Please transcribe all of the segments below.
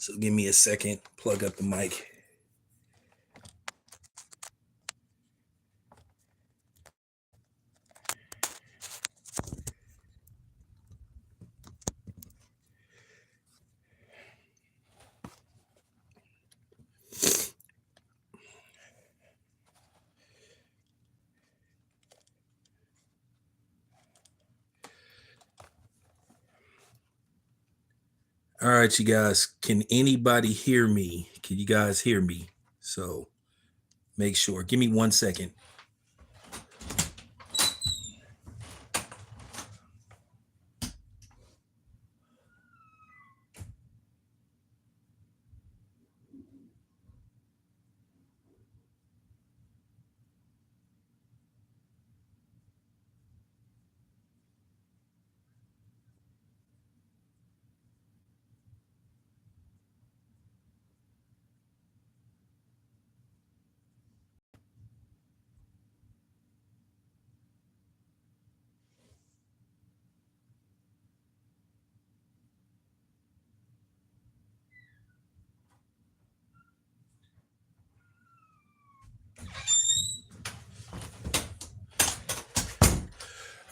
So give me a second, plug up the mic. All right, you guys, can anybody hear me? Can you guys hear me? So make sure. Give me 1 second.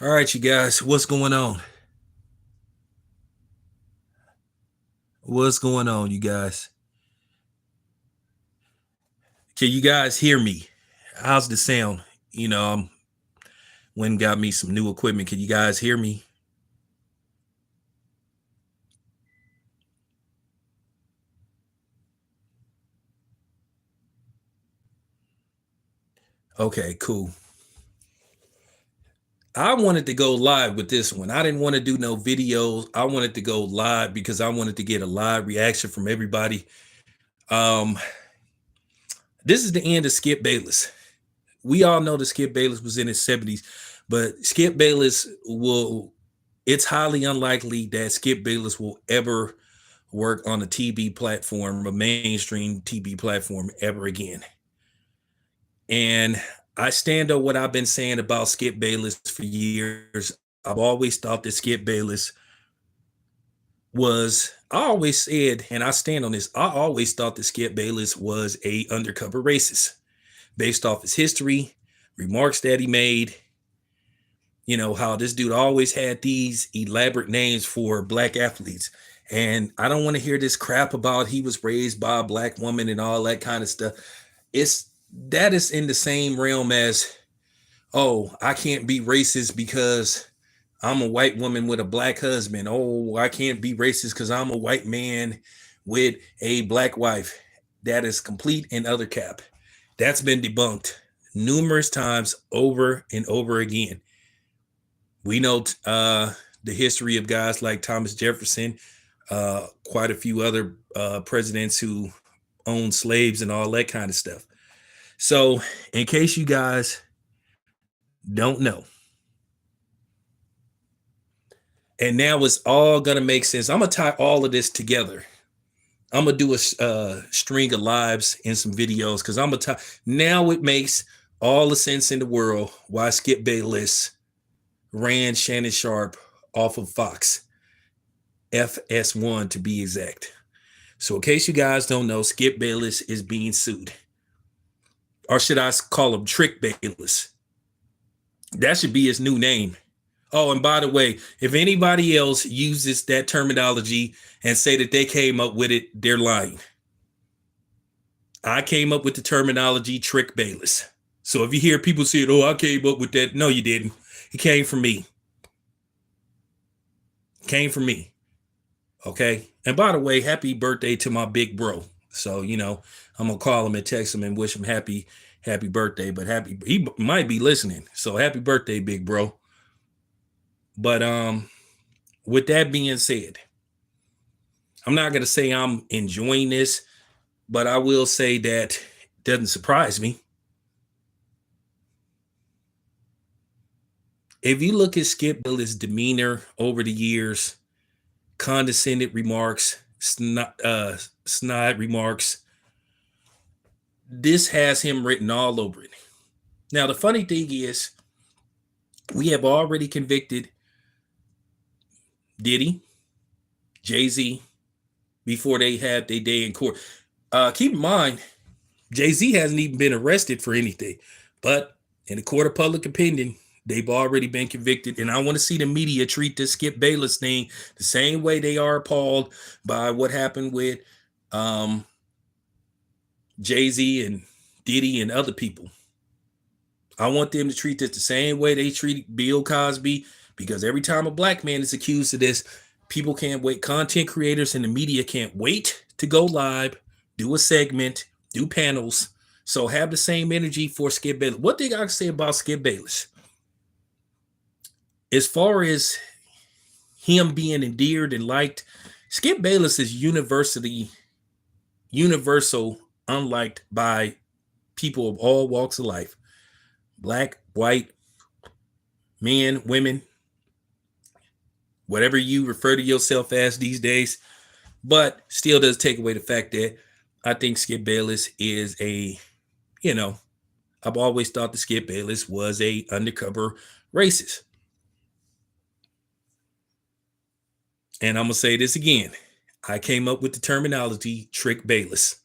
All right, you guys, what's going on? What's going on, you guys? Can you guys hear me? How's the sound? When got me some new equipment. Can you guys hear me? Okay, cool. I wanted to go live with this one. I didn't want to do no videos. I wanted to go live because I wanted to get a live reaction from everybody. This is the end of Skip Bayless. We all know that Skip Bayless was in his 70s, but Skip Bayless it's highly unlikely that Skip Bayless will ever work on a TV platform, a mainstream TV platform ever again. And I stand on what I've been saying about Skip Bayless for years. I've always thought that Skip Bayless I always said, and I stand on this, I always thought that Skip Bayless was a undercover racist based off his history, remarks that he made, how this dude always had these elaborate names for black athletes. And I don't want to hear this crap about he was raised by a black woman and all that kind of stuff. That is in the same realm as, oh, I can't be racist because I'm a white woman with a black husband. Oh, I can't be racist because I'm a white man with a black wife. That is complete and utter cap. That's been debunked numerous times over and over again. We know the history of guys like Thomas Jefferson, quite a few other presidents who owned slaves and all that kind of stuff. So, in case you guys don't know, and now it's all gonna make sense. I'm gonna tie all of this together. I'm gonna do a string of lives and some videos because I'm gonna tie. Now it makes all the sense in the world why Skip Bayless ran Shannon Sharpe off of Fox, FS1 to be exact. So, in case you guys don't know, Skip Bayless is being sued, or should I call him Trick Bayless? That should be his new name. Oh, and by the way, if anybody else uses that terminology and say that they came up with it, they're lying. I came up with the terminology Trick Bayless. So if you hear people say, oh, I came up with that, no, you didn't. It came from me. Came from me. Okay. And by the way, happy birthday to my big bro. So, I'm going to call him and text him and wish him happy birthday. But he might be listening. So happy birthday, big bro. But with that being said, I'm not going to say I'm enjoying this, but I will say that it doesn't surprise me. If you look at Skip Bayless' demeanor over the years, condescended remarks, snide remarks, this has him written all over it. Now, the funny thing is, we have already convicted Diddy, Jay-Z, before they had their day in court. Keep in mind, Jay-Z hasn't even been arrested for anything. But in the court of public opinion, they've already been convicted. And I want to see the media treat this Skip Bayless thing the same way they are appalled by what happened with Jay-Z and Diddy and other people. I want them to treat this the same way they treat Bill Cosby, because every time a black man is accused of this, people can't wait. Content creators and the media can't wait to go live, do a segment, do panels. So have the same energy for Skip Bayless. What they got to say about Skip Bayless? As far as him being endeared and liked, Skip Bayless is universal, unliked by people of all walks of life. Black, white, men, women, whatever you refer to yourself as these days. But still does take away the fact that I think Skip Bayless is I've always thought that Skip Bayless was a undercover racist. And I'm going to say this again. I came up with the terminology Trick Bayless.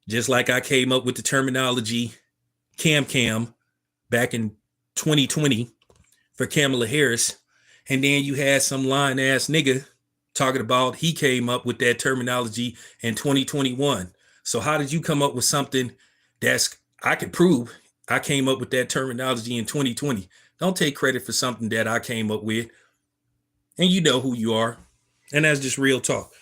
Just like I came up with the terminology Cam back in 2020 for Kamala Harris. And then you had some lying ass nigga talking about he came up with that terminology in 2021. So how did you come up with something that's, I can prove I came up with that terminology in 2020? Don't take credit for something that I came up with. And you know who you are. And that's just real talk.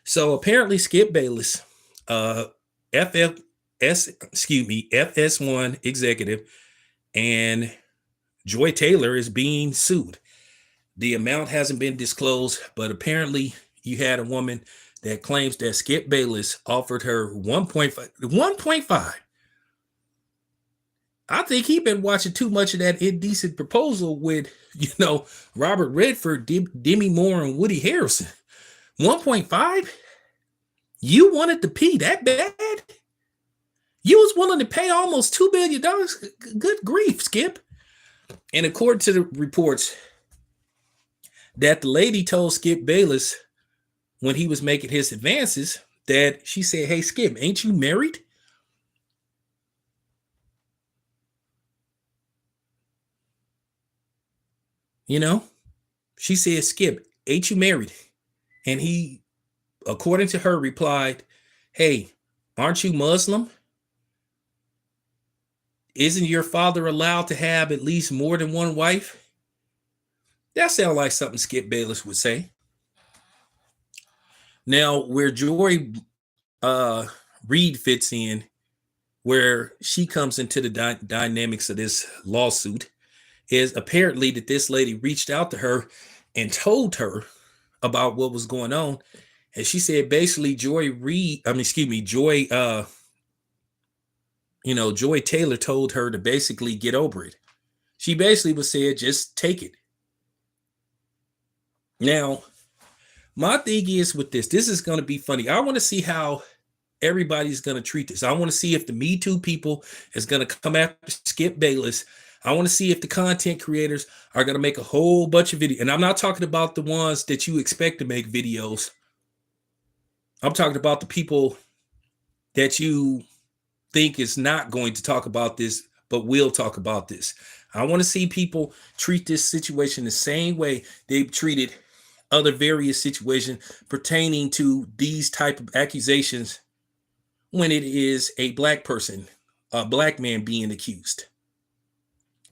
So apparently Skip Bayless, FS1 executive, and Joy Taylor is being sued. The amount hasn't been disclosed, but apparently you had a woman that claims that Skip Bayless offered her 1.5. I think he's been watching too much of that Indecent Proposal with, Robert Redford, Demi Moore, and Woody Harrelson. 1.5? You wanted to pee that bad? You was willing to pay almost $2 billion? Good grief, Skip. And according to the reports, that the lady told Skip Bayless when he was making his advances that she said, "Hey, Skip, ain't you married?" She said, "Skip, ain't you married?" And he, according to her, replied, "Hey, aren't you Muslim? Isn't your father allowed to have at least more than one wife?" That sounds like something Skip Bayless would say. Now, where Joy Reid fits in, where she comes into the dynamics of this lawsuit, is apparently that this lady reached out to her and told her about what was going on. And she said basically Joy Taylor told her to basically get over it. She basically was said, just take it. Now, my thing is with this is going to be funny. I want to see how everybody's going to treat this. I want to see if the Me Too people is going to come after Skip Bayless. I want to see if the content creators are going to make a whole bunch of videos. And I'm not talking about the ones that you expect to make videos. I'm talking about the people that you think is not going to talk about this, but will talk about this. I want to see people treat this situation the same way they've treated other various situations pertaining to these type of accusations when it is a black person, a black man being accused.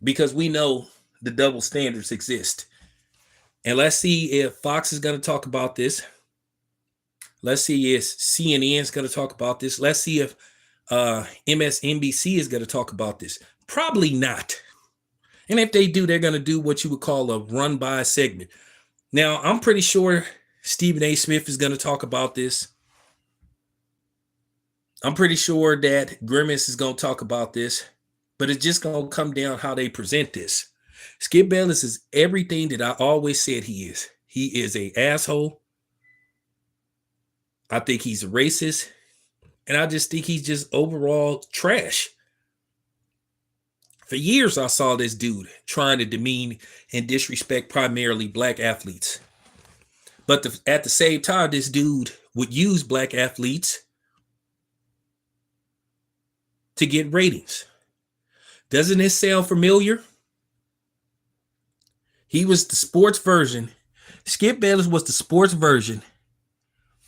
Because we know the double standards exist. And let's see if Fox is going to talk about this. Let's see if CNN is going to talk about this. Let's see if MSNBC is going to talk about this. Probably not. And if they do, they're going to do what you would call a run-by segment. Now, I'm pretty sure Stephen A. Smith is going to talk about this. I'm pretty sure that Grimace is going to talk about this. But it's just going to come down how they present this. Skip Bayless is everything that I always said he is. He is an asshole. I think he's a racist. And I just think he's just overall trash. For years, I saw this dude trying to demean and disrespect primarily black athletes. But at the same time, this dude would use black athletes to get ratings. Doesn't this sound familiar? He was the sports version. Skip Bayless was the sports version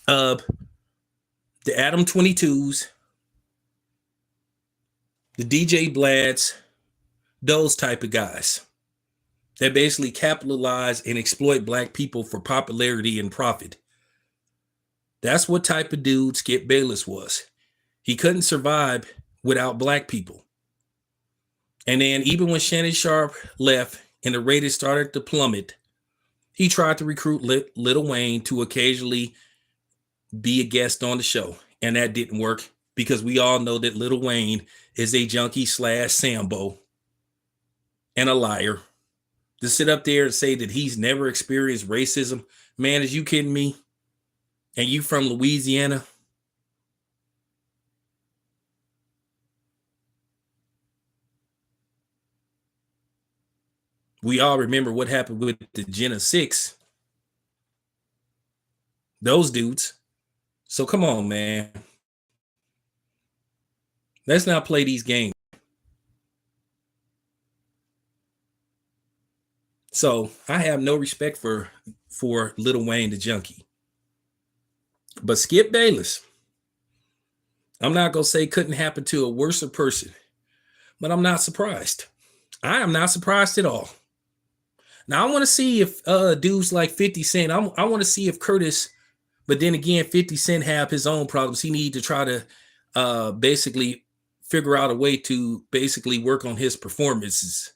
of the Adam 22s, the DJ Blads, those type of guys that basically capitalize and exploit black people for popularity and profit. That's what type of dude Skip Bayless was. He couldn't survive without black people. And then even when Shannon Sharpe left and the ratings started to plummet, he tried to recruit Lil Wayne to occasionally be a guest on the show. And that didn't work because we all know that Lil Wayne is a junkie / Sambo and a liar. To sit up there and say that he's never experienced racism, man, is you kidding me? And you from Louisiana? We all remember what happened with the Jenna 6. Those dudes. So come on, man. Let's not play these games. So I have no respect for Lil Wayne the junkie. But Skip Bayless, I'm not going to say couldn't happen to a worse person, but I'm not surprised. I am not surprised at all. Now, I want to see if dudes like 50 Cent, I want to see if Curtis, but then again, 50 Cent have his own problems. He need to try to basically figure out a way to basically work on his performances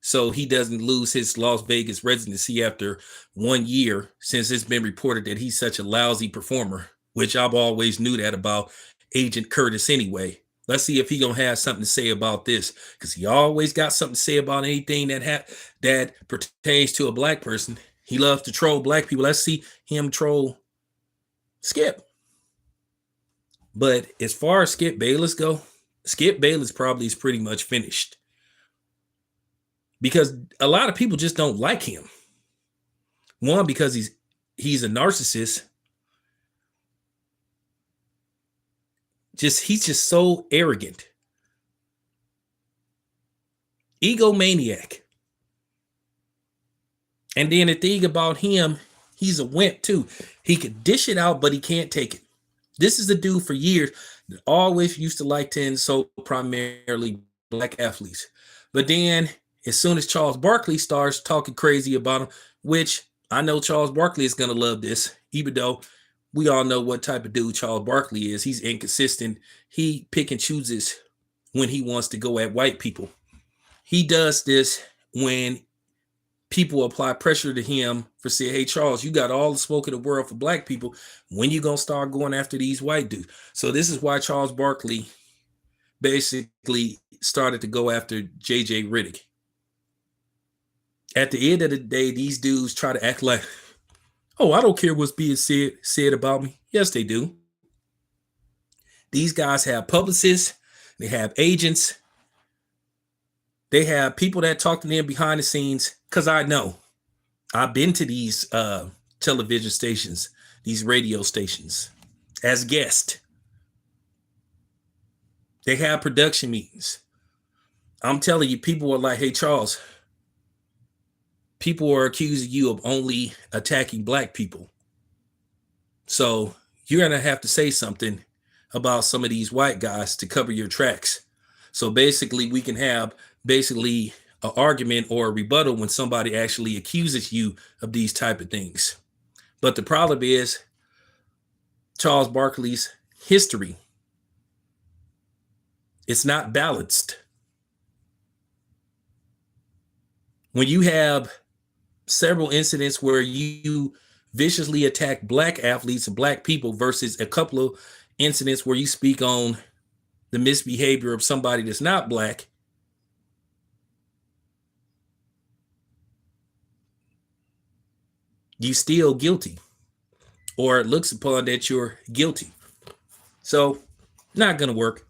so he doesn't lose his Las Vegas residency after 1 year, since it's been reported that he's such a lousy performer, which I've always knew that about Agent Curtis anyway. Let's see if he gonna have something to say about this, because he always got something to say about anything that pertains to a black person. He loves to troll black people. Let's see him troll Skip. But as far as Skip Bayless go, Skip Bayless probably is pretty much finished, because a lot of people just don't like him. One, because he's a narcissist. He's just so arrogant. Egomaniac. And then the thing about him, he's a wimp too. He could dish it out, but he can't take it. This is a dude for years that always used to like to insult primarily black athletes. But then as soon as Charles Barkley starts talking crazy about him, which I know Charles Barkley is going to love this, even though we all know what type of dude Charles Barkley is. He's inconsistent. He pick and chooses when he wants to go at white people. He does this when people apply pressure to him for saying, hey, Charles, you got all the smoke in the world for black people. When you going to start going after these white dudes? So this is why Charles Barkley basically started to go after J.J. Redick. At the end of the day, these dudes try to act like, oh, I don't care what's being said about me. Yes, they do. These guys have publicists. They have agents. They have people that talk to them behind the scenes, because I know. I've been to these television stations, these radio stations, as guest. They have production meetings. I'm telling you, people are like, hey, Charles, people are accusing you of only attacking black people. So you're going to have to say something about some of these white guys to cover your tracks. So basically, we can have an argument or a rebuttal when somebody actually accuses you of these type of things. But the problem is Charles Barkley's history. It's not balanced. When you have several incidents where you viciously attack black athletes and black people versus a couple of incidents where you speak on the misbehavior of somebody that's not black, you still guilty, or it looks upon that you're guilty. So not going to work.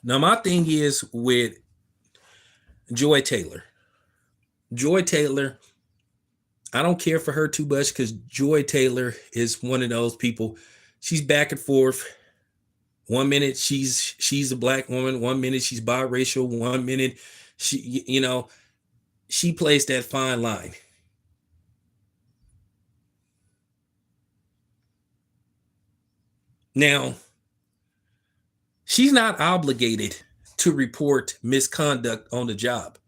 Now, my thing is with Joy Taylor. Joy Taylor, I don't care for her too much because Joy Taylor is one of those people. She's back and forth. 1 minute she's a black woman. 1 minute she's biracial. 1 minute she plays that fine line. Now, she's not obligated to report misconduct on the job.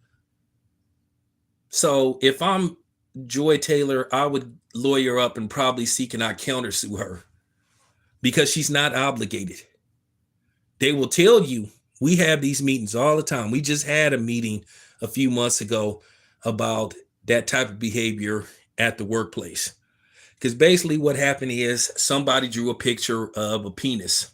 So if I'm Joy Taylor, I would lawyer up and probably seek and I countersue her because she's not obligated. They will tell you, we have these meetings all the time. We just had a meeting a few months ago about that type of behavior at the workplace. Because basically what happened is somebody drew a picture of a penis,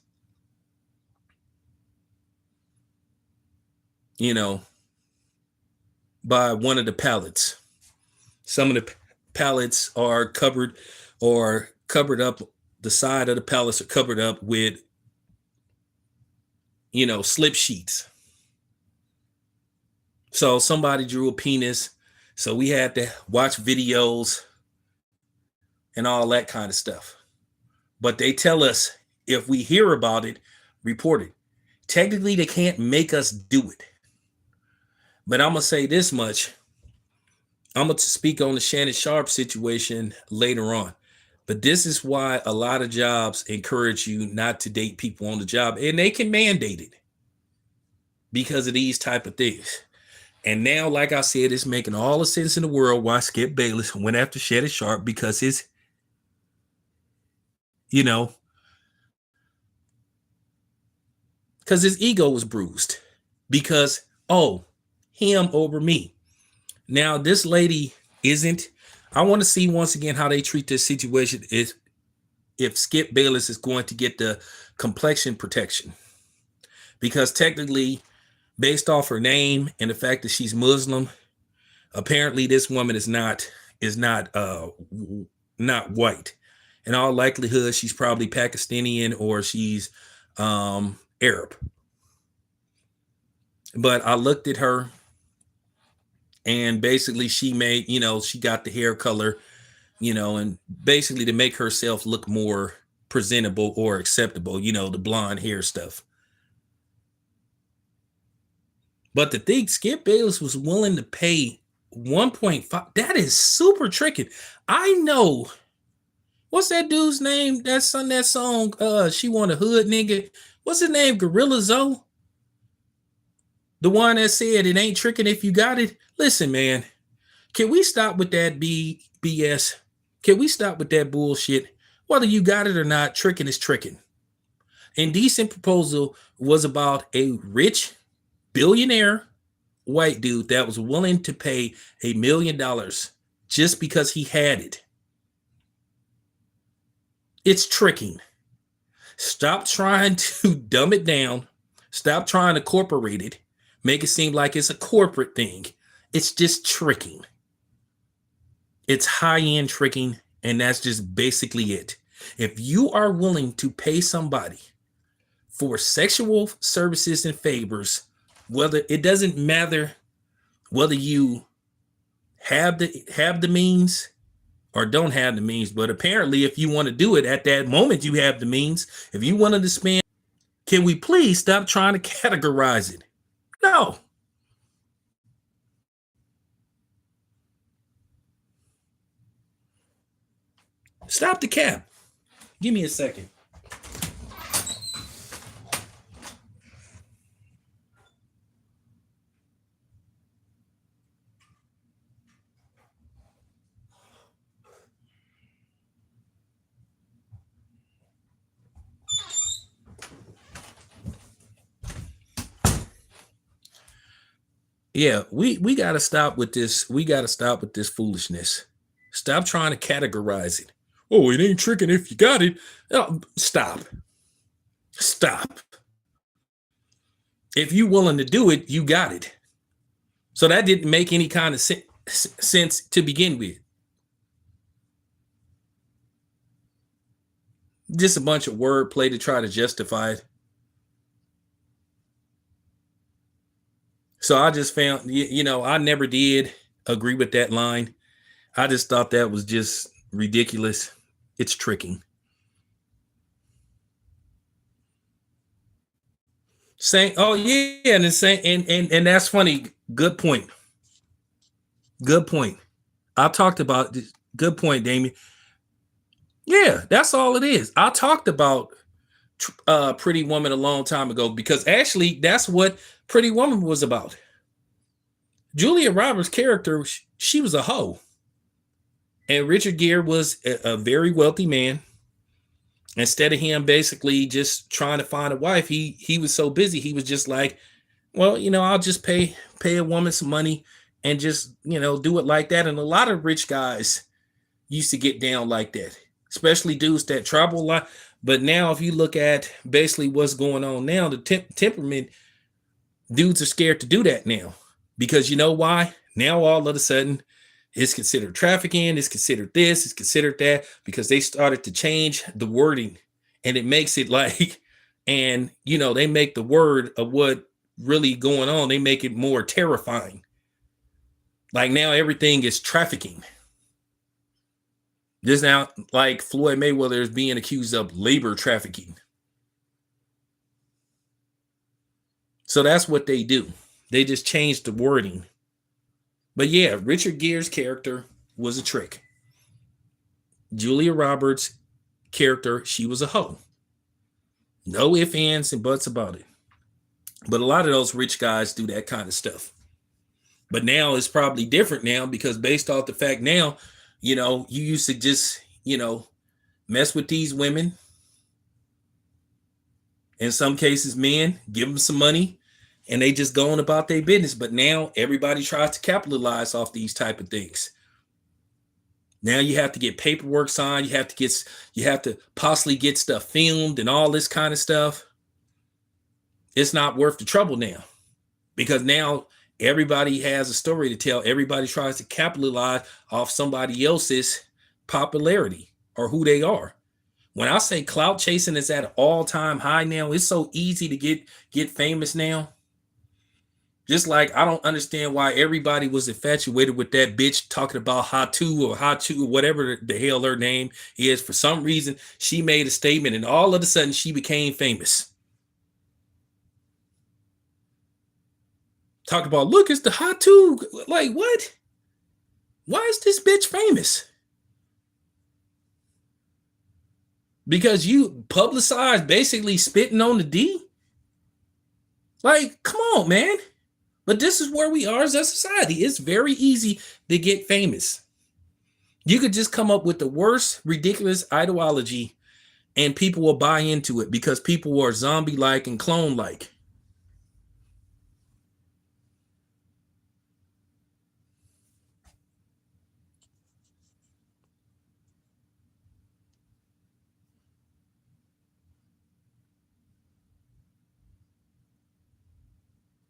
by one of the pallets. Some of the pallets are covered up. The side of the pallets are covered up with, slip sheets. So somebody drew a penis. So we had to watch videos and all that kind of stuff. But they tell us if we hear about it, report it. Technically, they can't make us do it. But I'm going to say this much. I'm going to speak on the Shannon Sharpe situation later on. But this is why a lot of jobs encourage you not to date people on the job. And they can mandate it because of these type of things. And now, like I said, it's making all the sense in the world why Skip Bayless went after Shannon Sharpe, because his ego was bruised. Because, him over me. Now, this lady isn't. I want to see once again how they treat this situation if Skip Bayless is going to get the complexion protection. Because technically, based off her name and the fact that she's Muslim, apparently this woman is not white. In all likelihood, she's probably Pakistani or she's Arab. But I looked at her, and basically she made, she got the hair color, and basically to make herself look more presentable or acceptable, the blonde hair stuff. But the thing, Skip Bayless was willing to pay 1.5. That is super tricky. I know. What's that dude's name? That song, She Want a Hood Nigga. What's his name? Gorilla Zoe? The one that said it ain't tricking if you got it. Listen, man, can we stop with that BS? Can we stop with that bullshit? Whether you got it or not, tricking is tricking. Indecent Proposal was about a rich billionaire white dude that was willing to pay $1 million just because he had it. It's tricking. Stop trying to dumb it down. Stop trying to corporate it. Make it seem like it's a corporate thing. It's just tricking. It's high-end tricking, and that's just basically it. If you are willing to pay somebody for sexual services and favors, whether it doesn't matter whether you have the means or don't have the means, but apparently if you want to do it at that moment, you have the means. If you wanted to spend, can we please stop trying to categorize it? No. Stop the cap. Give me a second. Yeah, we got to stop with this. We got to stop with this foolishness. Stop trying to categorize it. Oh, it ain't tricking if you got it. Stop. If you willing to do it, you got it. So that didn't make any kind of sense to begin with. Just a bunch of wordplay to try to justify it. So I just found, I never did agree with that line. I just thought that was just ridiculous. It's tricking. Saying, oh yeah, and it's saying, and that's funny. Good point. Good point. I talked about this. Good point, Damien. Yeah, that's all it is. I talked about Pretty Woman a long time ago because actually that's what Pretty Woman was about. Julia Roberts' character, she was a hoe, and Richard Gere was a very wealthy man. Instead of him basically just trying to find a wife, he was so busy. He was just like, well, I'll just pay a woman some money and just do it like that. And a lot of rich guys used to get down like that, especially dudes that travel a lot. But now, if you look at basically what's going on now, the temperament, dudes are scared to do that now because you know why? Now all of a sudden, it's considered trafficking, it's considered this, it's considered that because they started to change the wording, and it makes it like, and they make the word of what really going on, they make it more terrifying. Like now, everything is trafficking. This now, like Floyd Mayweather is being accused of labor trafficking. So that's what they do. They just change the wording. But yeah, Richard Gere's character was a trick. Julia Roberts' character, she was a hoe. No ifs, ands, and buts about it. But a lot of those rich guys do that kind of stuff. But now it's probably different now because based off the fact now, you used to just, mess with these women. In some cases, men, give them some money and they just go on about their business. But now everybody tries to capitalize off these type of things. Now you have to get paperwork signed. You have to possibly get stuff filmed and all this kind of stuff. It's not worth the trouble now because now everybody has a story to tell. Everybody tries to capitalize off somebody else's popularity or who they are. When I say clout chasing is at an all-time high now, it's so easy to get famous now. Just like I don't understand why everybody was infatuated with that bitch talking about Hatu or whatever the hell her name is. For some reason, she made a statement and all of a sudden she became famous. Talk about, look, it's the Hatu. Like, what? Why is this bitch famous? Because you publicized basically spitting on the D? Like, come on, man. But this is where we are as a society. It's very easy to get famous. You could just come up with the worst, ridiculous ideology and people will buy into it because people are zombie-like and clone-like.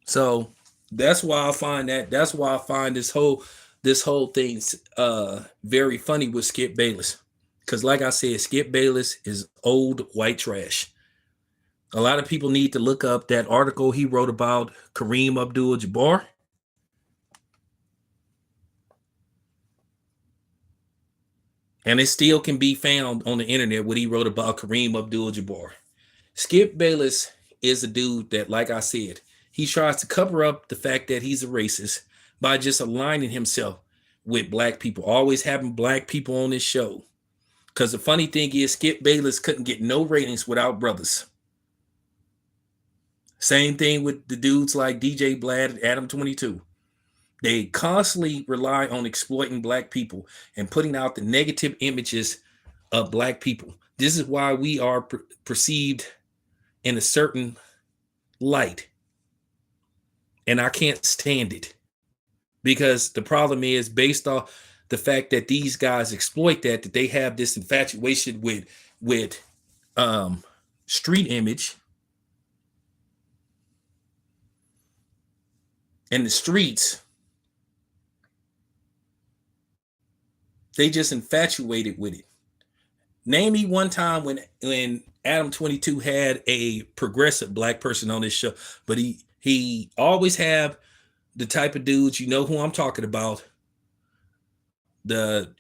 So that's why I find this whole thing very funny with Skip Bayless. Because like I said, Skip Bayless is old white trash. A lot of people need to look up that article he wrote about Kareem Abdul-Jabbar. And it still can be found on the internet what he wrote about Kareem Abdul-Jabbar. Skip Bayless is a dude that, like I said, he tries to cover up the fact that he's a racist by just aligning himself with black people, always having black people on his show. Because the funny thing is, Skip Bayless couldn't get no ratings without brothers. Same thing with the dudes like DJ Blad and Adam 22. They constantly rely on exploiting black people and putting out the negative images of black people. This is why we are perceived in a certain light. And I can't stand it because the problem is based off the fact that these guys exploit that they have this infatuation with street image. And the streets, they just infatuated with it. Name me one time when Adam 22 had a progressive black person on his show, but he always have the type of dudes, you know who I'm talking about. The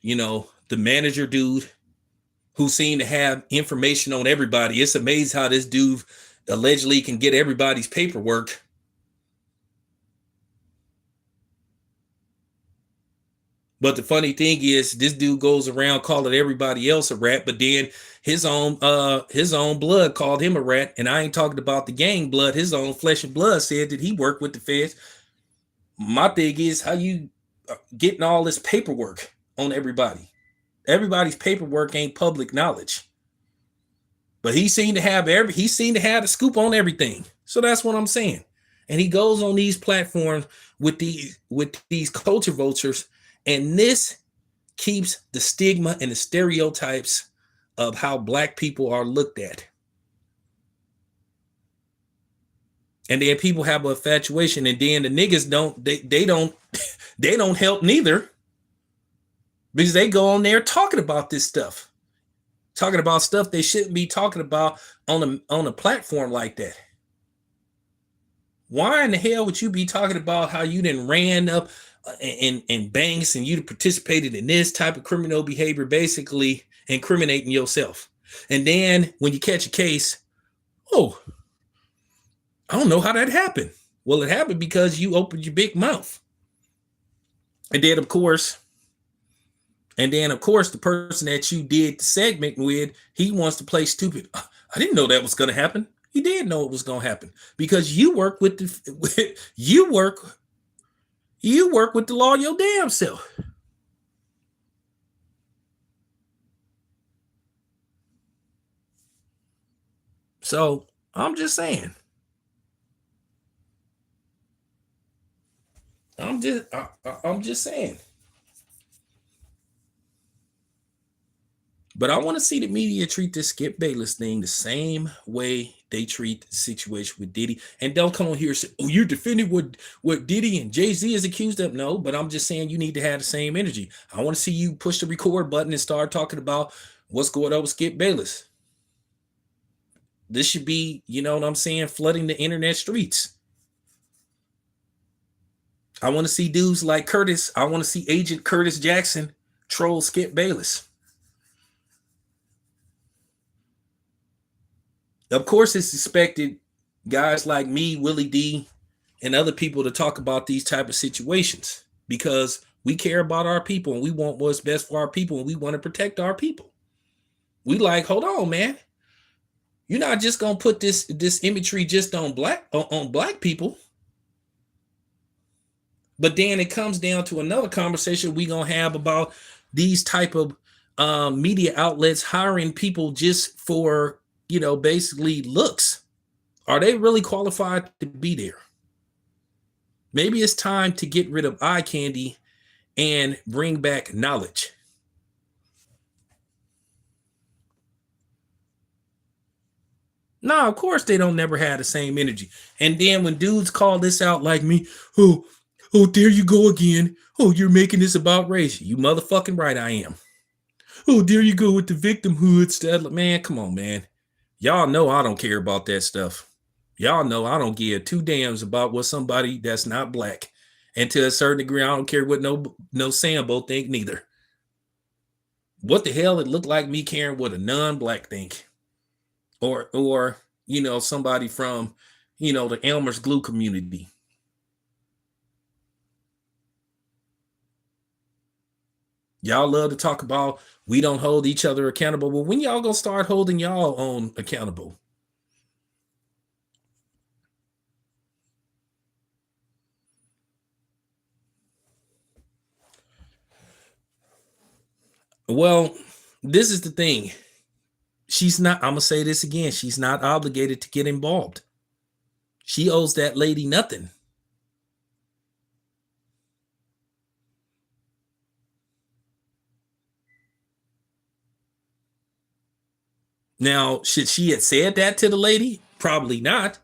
manager dude who seemed to have information on everybody. It's amazing how this dude allegedly can get everybody's paperwork. But the funny thing is, this dude goes around calling everybody else a rat, but then his own blood called him a rat. And I ain't talking about the gang blood. His own flesh and blood said that he worked with the feds. My thing is, how you getting all this paperwork on everybody? Everybody's paperwork ain't public knowledge. But he seemed to have the scoop on everything. So that's what I'm saying. And he goes on these platforms with these culture vultures, and this keeps the stigma and the stereotypes of how black people are looked at. And then people have an infatuation, and then the niggas don't help neither, because they go on there talking about this stuff, talking about stuff they shouldn't be talking about on a platform like that. Why in the hell would you be talking about how you done ran up in banks and you participated in this type of criminal behavior, basically incriminating yourself? And then when you catch a case, oh, I don't know how that happened. Well, it happened because you opened your big mouth. And then, of course, the person that you did the segment with, he wants to play stupid. I didn't know that was going to happen. He did know it was going to happen, because you work with you work with the law your damn self. So I'm just saying. I'm just saying. But I want to see the media treat this Skip Bayless thing the same way they treat the situation with Diddy. And don't come on here and say, oh, you're defending what Diddy and Jay-Z is accused of. No, but I'm just saying you need to have the same energy. I want to see you push the record button and start talking about what's going on with Skip Bayless. This should be, you know what I'm saying, flooding the internet streets. I want to see dudes like Curtis. I want to see Agent Curtis Jackson troll Skip Bayless. Of course, it's expected guys like me, Willie D, and other people to talk about these type of situations, because we care about our people and we want what's best for our people, and we want to protect our people. We like, hold on, man. You're not just gonna put this imagery just on black people. But then it comes down to another conversation we gonna have about these type of media outlets hiring people just for, basically looks. Are they really qualified to be there? Maybe it's time to get rid of eye candy and bring back knowledge. No, of course they don't never have the same energy. And then when dudes call this out like me, oh, there you go again. Oh, you're making this about race. You motherfucking right I am. Oh, there you go with the victimhood stuff. Man, come on, man. Y'all know I don't care about that stuff. Y'all know I don't give two damns about what somebody that's not black. And to a certain degree, I don't care what no Sambo think neither. What the hell it looked like me caring what a non-black think? Or somebody from, the Elmer's glue community. Y'all love to talk about we don't hold each other accountable. Well, when y'all gonna start holding y'all own accountable? Well, this is the thing. She's not, I'm gonna say this again, she's not obligated to get involved. She owes that lady nothing. Now, should she have said that to the lady? Probably not.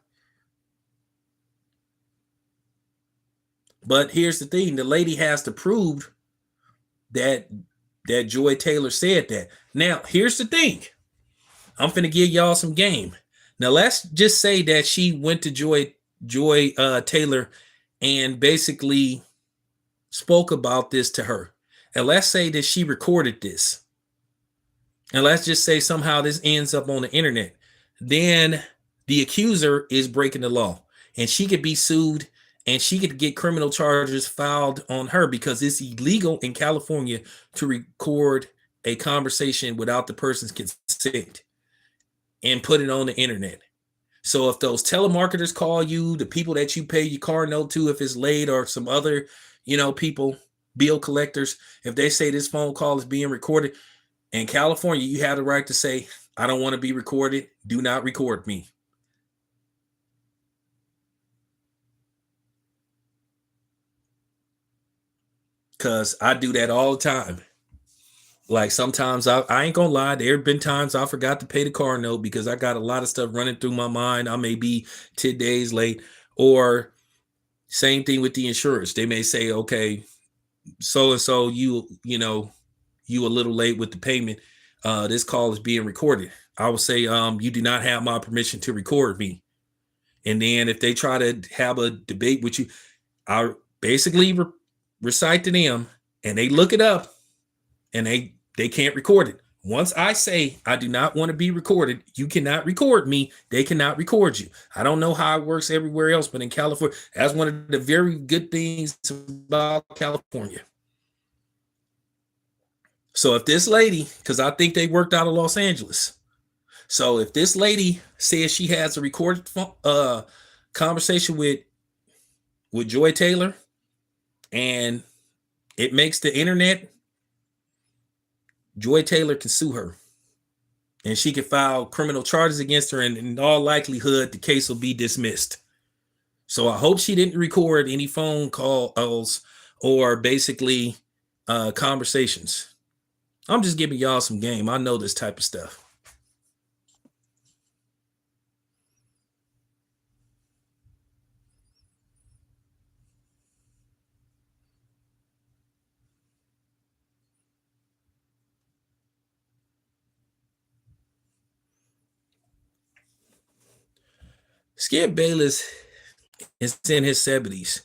But here's the thing: the lady has to prove that Joy Taylor said that. Now, here's the thing: I'm finna give y'all some game. Now, let's just say that she went to Joy Taylor and basically spoke about this to her. And let's say that she recorded this. And let's just say somehow this ends up on the internet. Then the accuser is breaking the law. And she could be sued and she could get criminal charges filed on her because it's illegal in California to record a conversation without the person's consent and put it on the internet. So if those telemarketers call you, the people that you pay your car note to, if it's late, or some other, people, bill collectors, if they say this phone call is being recorded in California, you have the right to say, I don't want to be recorded. Do not record me. Because I do that all the time. Like sometimes I ain't gonna lie, there have been times I forgot to pay the car note because I got a lot of stuff running through my mind. I may be 10 days late, or same thing with the insurance. They may say, okay, so and so, you a little late with the payment. This call is being recorded. I would say, you do not have my permission to record me. And then if they try to have a debate with you, I basically recite to them, and they look it up, and they can't record it. Once I say I do not want to be recorded, you cannot record me. They cannot record you. I don't know how it works everywhere else, but in California, that's one of the very good things about California. So if this lady, because I think they worked out of Los Angeles. So if this lady says she has a recorded conversation with Joy Taylor and it makes the internet, Joy Taylor can sue her. And she can file criminal charges against her, and in all likelihood, the case will be dismissed. So I hope she didn't record any phone calls or basically conversations. I'm just giving y'all some game. I know this type of stuff. Skip Bayless is in his 70s.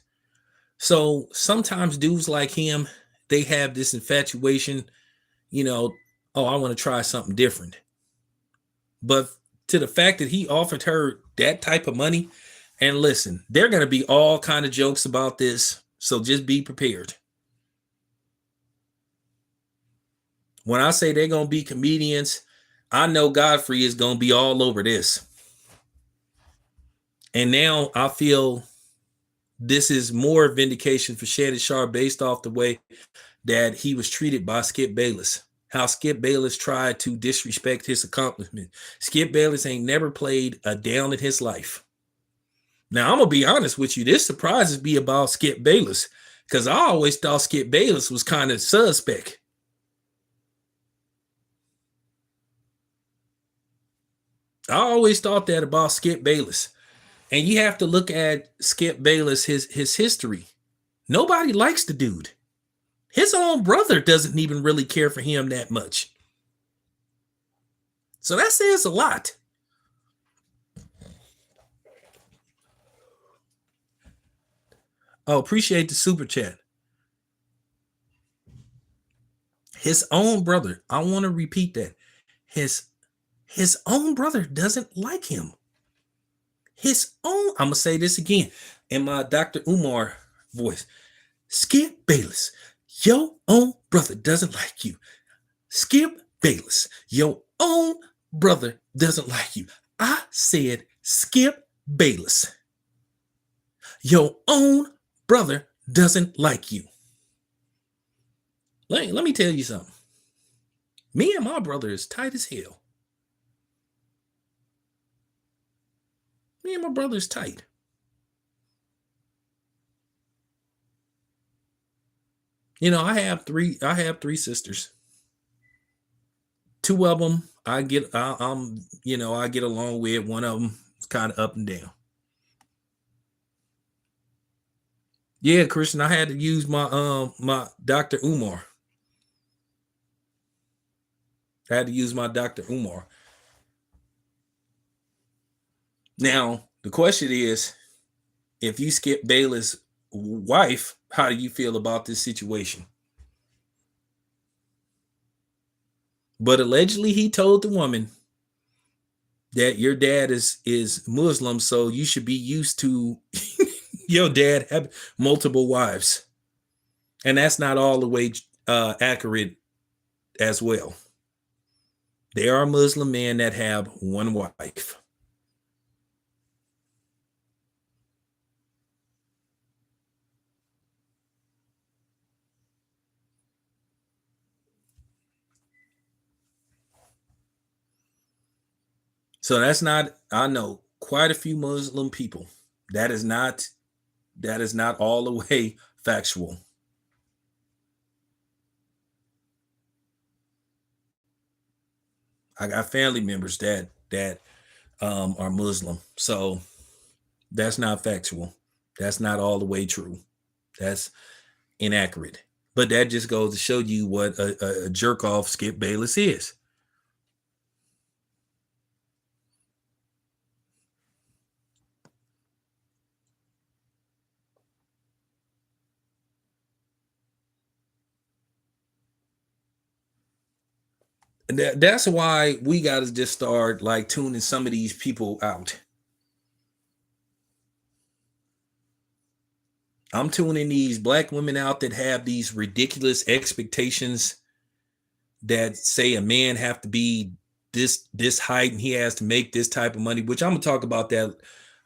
So sometimes dudes like him, they have this infatuation, oh, I want to try something different. But to the fact that he offered her that type of money, and listen, there are going to be all kind of jokes about this, so just be prepared. When I say they're going to be comedians, I know Godfrey is going to be all over this. And now I feel this is more vindication for Shannon Sharpe based off the way that he was treated by Skip Bayless. How Skip Bayless tried to disrespect his accomplishment. Skip Bayless ain't never played a down in his life. Now, I'm going to be honest with you. This surprises me about Skip Bayless because I always thought Skip Bayless was kind of suspect. I always thought that about Skip Bayless. And you have to look at Skip Bayless, his history. Nobody likes the dude. His own brother doesn't even really care for him that much. So that says a lot. Oh, appreciate the super chat. His own brother, I want to repeat that. His own brother doesn't like him. I'm going to say this again in my Dr. Umar voice. Skip Bayless, your own brother doesn't like you. Skip Bayless, your own brother doesn't like you. I said Skip Bayless, your own brother doesn't like you. Let me tell you something. Me and my brother is tight as hell. Me and my brother is tight. I have three sisters. Two of them I get along with. One of them is kind of up and down. Yeah, Christian, I had to use my Dr. Umar. I had to use my Dr. Umar. Now, the question is, if you Skip Bayless, wife, how do you feel about this situation? But allegedly, he told the woman that your dad is Muslim, so you should be used to your dad have multiple wives, and that's not all the way accurate as well. There are Muslim men that have one wife. So that's not, I know quite a few Muslim people. That is not that is not all the way factual. I got family members that are Muslim. So that's not factual. That's not all the way true. That's inaccurate. But that just goes to show you what a jerk off Skip Bayless is. And that's why we got to just start like tuning some of these people out. I'm tuning these black women out that have these ridiculous expectations that say a man have to be this height and he has to make this type of money, which I'm gonna talk about that.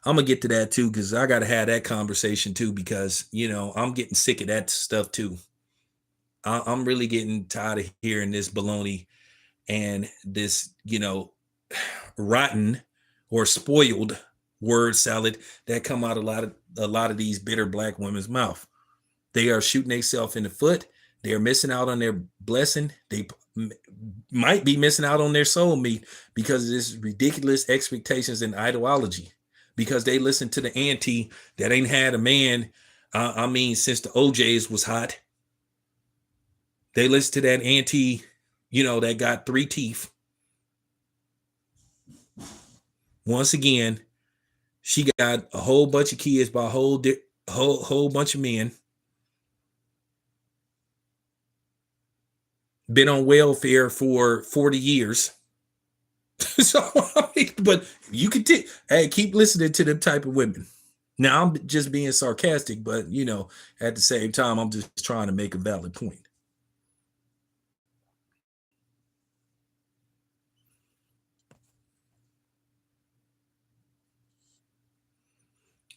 I'm gonna get to that too, because I gotta have that conversation too, because I'm getting sick of that stuff too. I'm really getting tired of hearing this baloney and this, rotten or spoiled word salad that come out a lot of these bitter black women's mouth. They are shooting themselves in the foot. They are missing out on their blessing. They might be missing out on their soul meat because of this ridiculous expectations and ideology. Because they listen to the auntie that ain't had a man. I mean, since the OJs was hot, they listen to that auntie, that got three teeth. Once again, she got a whole bunch of kids by a whole bunch of men. Been on welfare for 40 years. So, but you can hey, keep listening to them type of women. Now I'm just being sarcastic, but at the same time, I'm just trying to make a valid point.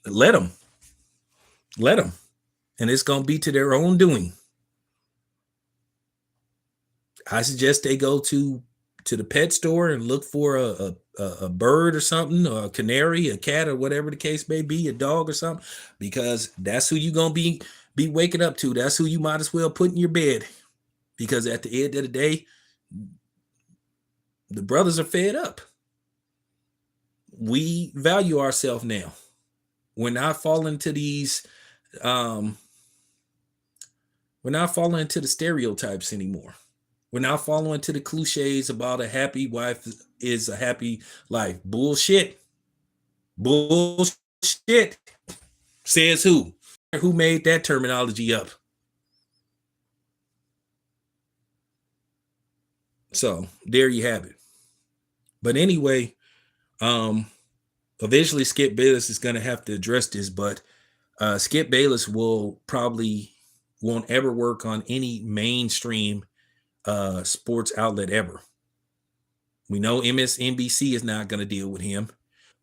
Let them, let them, and it's gonna be to their own doing. I suggest they go to the pet store and look for a bird or something, or a canary, a cat, or whatever the case may be, a dog or something, because that's who you gonna be waking up to. That's who you might as well put in your bed, because at the end of the day, the brothers are fed up. We value ourselves now. We're not falling to these. Um, we're not falling into the stereotypes anymore. We're not following to the cliches about a happy wife is a happy life. Bullshit. Bullshit. Says who? Who made that terminology up? So there you have it. But anyway, um, eventually Skip Bayless is going to have to address this, but Skip Bayless will probably won't ever work on any mainstream sports outlet ever. We know MSNBC is not going to deal with him.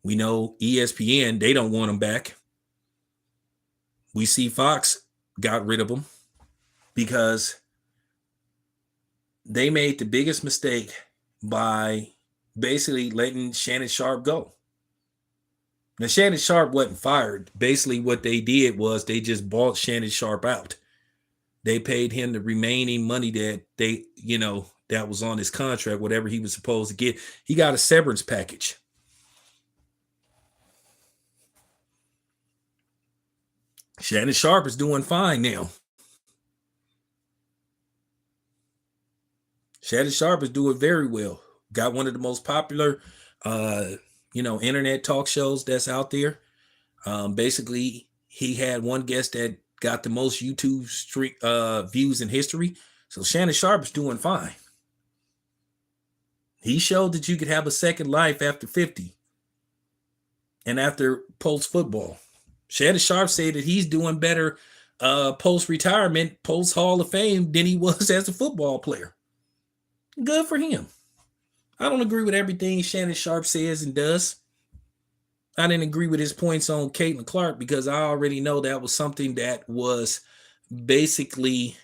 We know ESPN, they don't want him back. We see Fox got rid of him because they made the biggest mistake by basically letting Shannon Sharpe go. Now, Shannon Sharpe wasn't fired. Basically, what they did was they just bought Shannon Sharpe out. They paid him the remaining money that that was on his contract, whatever he was supposed to get. He got a severance package. Shannon Sharpe is doing fine now. Shannon Sharpe is doing very well. Got one of the most popular, internet talk shows that's out there. Basically, he had one guest that got the most YouTube views in history. So Shannon Sharpe is doing fine. He showed that you could have a second life after 50 and after post football. Shannon Sharpe said that he's doing better post retirement, post Hall of Fame than he was as a football player. Good for him. I don't agree with everything Shannon Sharpe says and does. I didn't agree with his points on Caitlin Clark because I already know that was something that was basically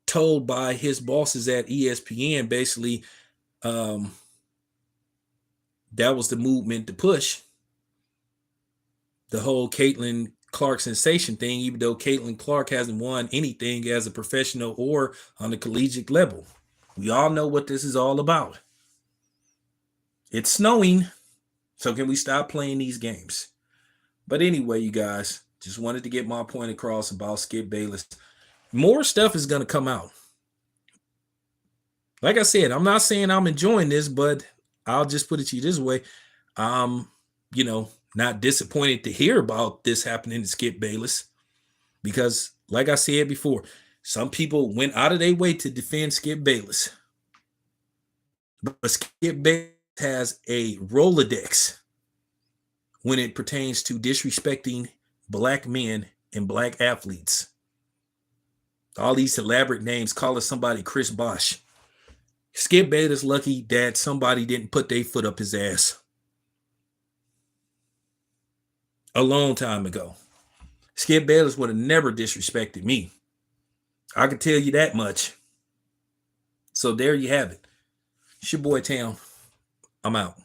told by his bosses at ESPN. Basically, that was the movement to push the whole Caitlin Clark sensation thing, even though Caitlin Clark hasn't won anything as a professional or on the collegiate level. We all know what this is all about. It's snowing, so can we stop playing these games? But anyway, you guys, just wanted to get my point across about Skip Bayless. More stuff is going to come out. Like I said, I'm not saying I'm enjoying this, but I'll just put it to you this way. Not disappointed to hear about this happening to Skip Bayless because, like I said before, some people went out of their way to defend Skip Bayless. But Skip Bayless has a Rolodex when it pertains to disrespecting black men and black athletes. All these elaborate names, calling somebody Chris Bosh. Skip Bayless lucky that somebody didn't put their foot up his ass a long time ago. Skip Bayless would have never disrespected me. I can tell you that much. So there you have it. It's your boy Town. I'm out.